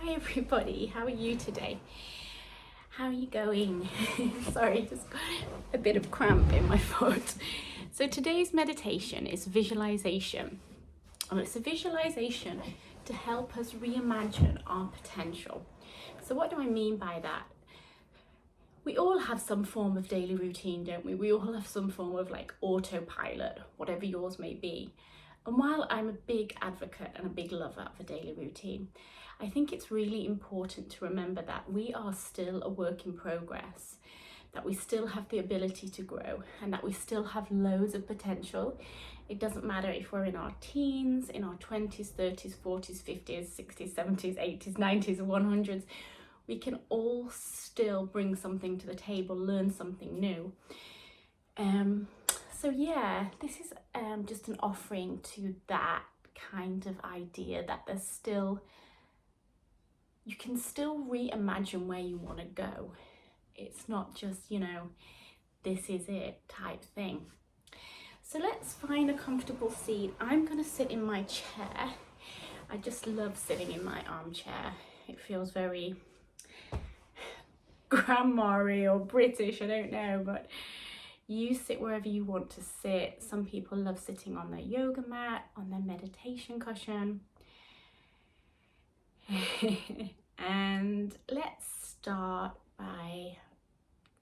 Hi everybody, how are you today? How are you going? Sorry, just got a bit of cramp in my foot. So today's meditation is visualization. And it's a visualization to help us reimagine our potential. So what do I mean by that? We all have some form of daily routine, don't we? We all have some form of like autopilot, whatever yours may be. And while I'm a big advocate and a big lover of a daily routine, I think it's really important to remember that we are still a work in progress, that we still have the ability to grow, and that we still have loads of potential. It doesn't matter if we're in our teens, in our 20s, 30s, 40s, 50s, 60s, 70s, 80s, 90s, 100s. We can all still bring something to the table, learn something new. So yeah, this is just an offering to that kind of idea that there's still, you can still reimagine where you want to go. It's not just, this is it type thing. So let's find a comfortable seat. I'm going to sit in my chair. I just love sitting in my armchair. It feels very grandma-y or British, I don't know, but you sit wherever you want to sit. Some people love sitting on their yoga mat, on their meditation cushion. And let's start by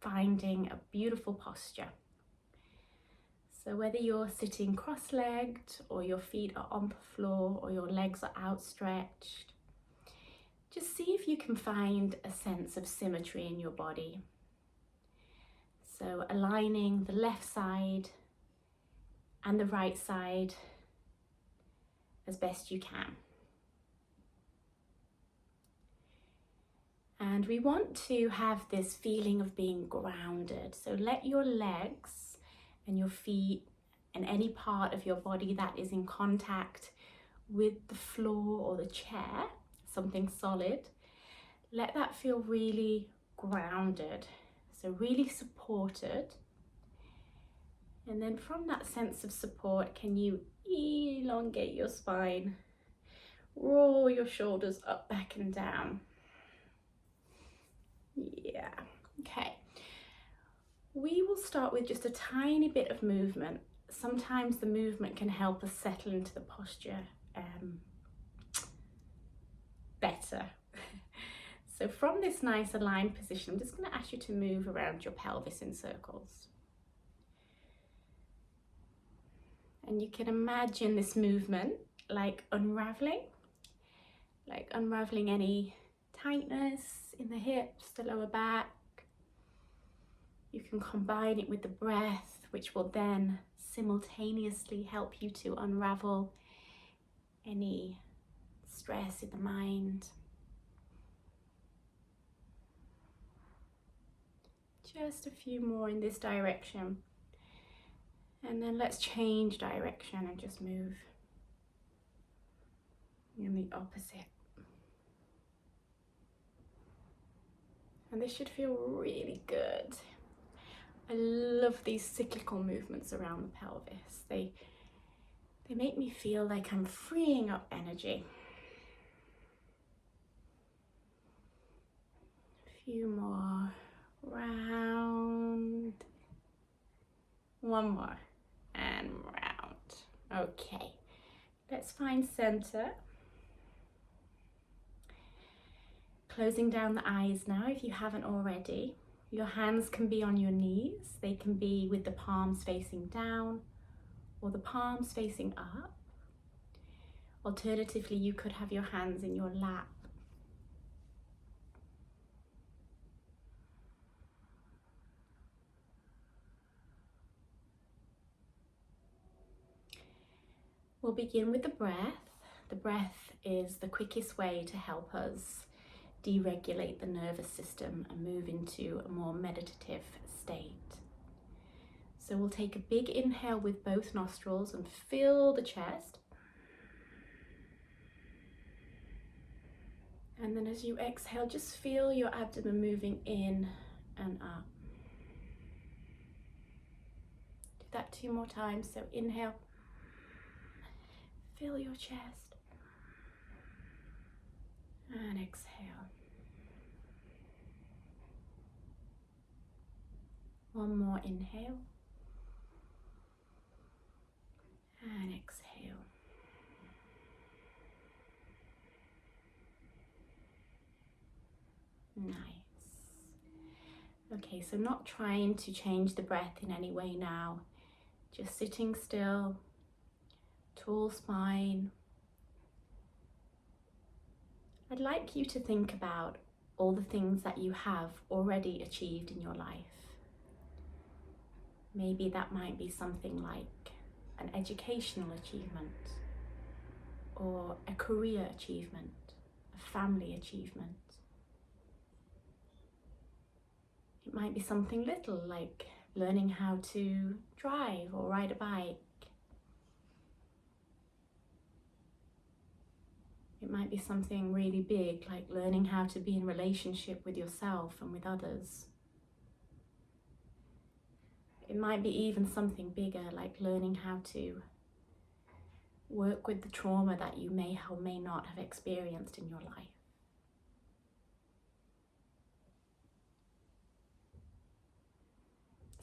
finding a beautiful posture. So whether you're sitting cross-legged or your feet are on the floor or your legs are outstretched, just see if you can find a sense of symmetry in your body. So aligning the left side and the right side as best you can. And we want to have this feeling of being grounded. So let your legs and your feet and any part of your body that is in contact with the floor or the chair, something solid, let that feel really grounded. So really supported. And then from that sense of support, can you elongate your spine, roll your shoulders up, back and down. Yeah, okay. We will start with just a tiny bit of movement. Sometimes the movement can help us settle into the posture better. So from this nice aligned position, I'm just going to ask you to move around your pelvis in circles. And you can imagine this movement like unraveling any tightness in the hips, the lower back. You can combine it with the breath, which will then simultaneously help you to unravel any stress in the mind. Just a few more in this direction. And then let's change direction and just move in the opposite. And this should feel really good. I love these cyclical movements around the pelvis. They make me feel like I'm freeing up energy. A few more. Round. One more. And round. Okay. Let's find center. Closing down the eyes now if you haven't already. Your hands can be on your knees. They can be with the palms facing down or the palms facing up. Alternatively, you could have your hands in your lap. We'll begin with the breath. The breath is the quickest way to help us deregulate the nervous system and move into a more meditative state. So we'll take a big inhale with both nostrils and fill the chest. And then as you exhale, just feel your abdomen moving in and up. Do that 2 more times. So inhale, fill your chest. And exhale. One more inhale. And exhale. Nice. Okay, so not trying to change the breath in any way now. Just sitting still, tall spine. I'd like you to think about all the things that you have already achieved in your life. Maybe that might be something like an educational achievement, or a career achievement, a family achievement. It might be something little like learning how to drive or ride a bike. It might be something really big like learning how to be in relationship with yourself and with others. It might be even something bigger like learning how to work with the trauma that you may or may not have experienced in your life.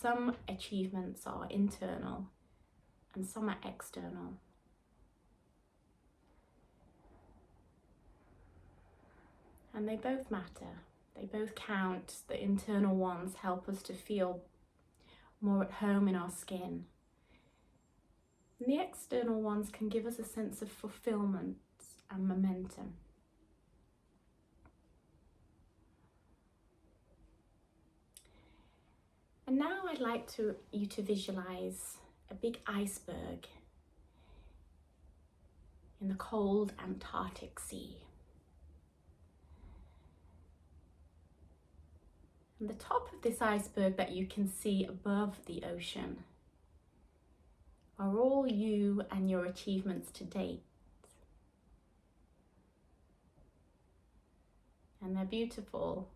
Some achievements are internal and some are external. And they both matter. They both count. The internal ones help us to feel more at home in our skin. And the external ones can give us a sense of fulfillment and momentum. And now I'd like you to visualize a big iceberg in the cold Antarctic Sea. And the top of this iceberg that you can see above the ocean are all you and your achievements to date. And they're beautiful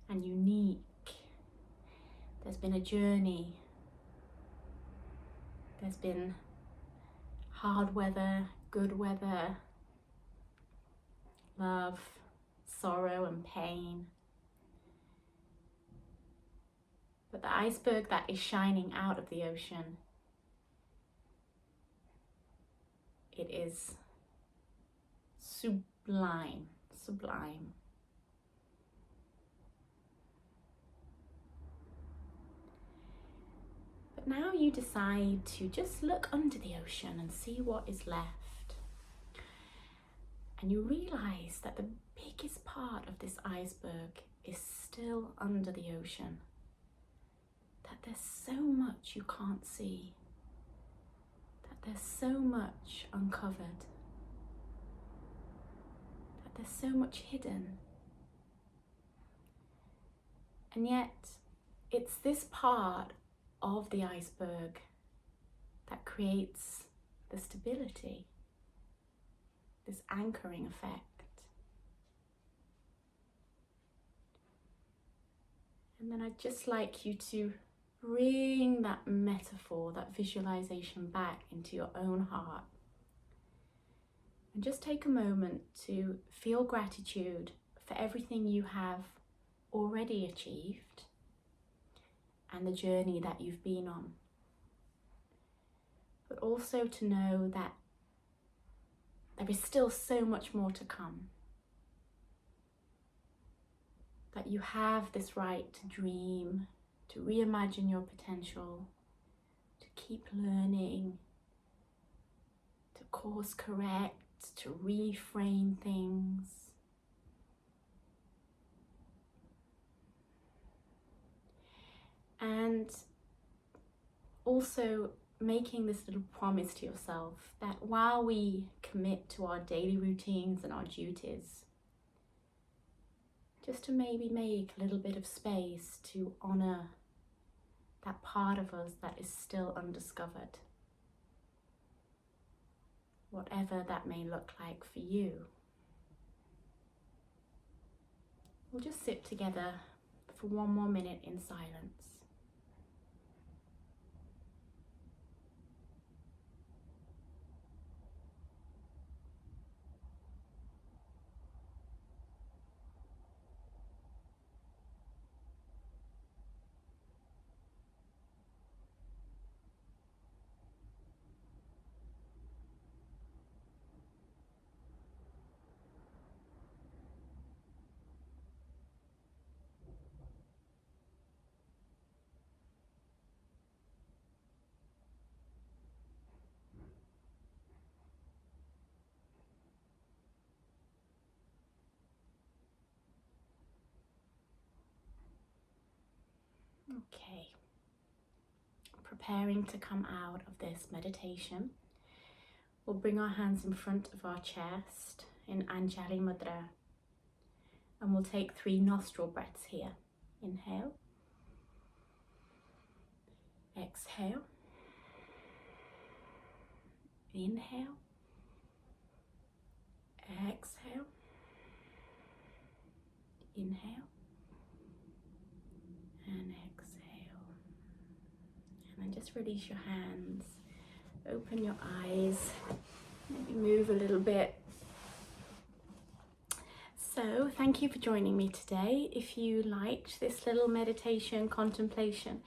and unique. There's been a journey. There's been hard weather, good weather, love, sorrow and pain. But the iceberg that is shining out of the ocean, it is sublime, sublime. But now you decide to just look under the ocean and see what is left. And you realize that the biggest part of this iceberg is still under the ocean. That there's so much you can't see. That there's so much uncovered. That there's so much hidden. And yet, it's this part of the iceberg that creates the stability, this anchoring effect. And then I'd just like you to bring that metaphor, that visualization back into your own heart. And just take a moment to feel gratitude for everything you have already achieved and the journey that you've been on. But also to know that there is still so much more to come. That you have this right to dream, to reimagine your potential, to keep learning, to course correct, to reframe things. And also making this little promise to yourself that while we commit to our daily routines and our duties, just to maybe make a little bit of space to honor that part of us that is still undiscovered, whatever that may look like for you. We'll just sit together for one more minute in silence. Okay, preparing to come out of this meditation. We'll bring our hands in front of our chest in Anjali Mudra, and we'll take 3 nostril breaths here. Inhale, exhale, inhale, exhale, inhale, and exhale. And then just release your hands, open your eyes, maybe move a little bit. So thank you for joining me today. If you liked this little meditation contemplation,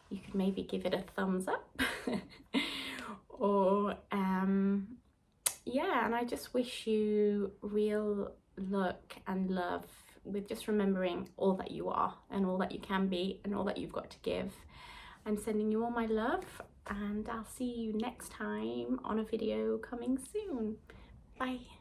you could maybe give it a thumbs up or yeah, and I just wish you real luck and love with just remembering all that you are and all that you can be and all that you've got to give. I'm sending you all my love, and I'll see you next time on a video coming soon. Bye.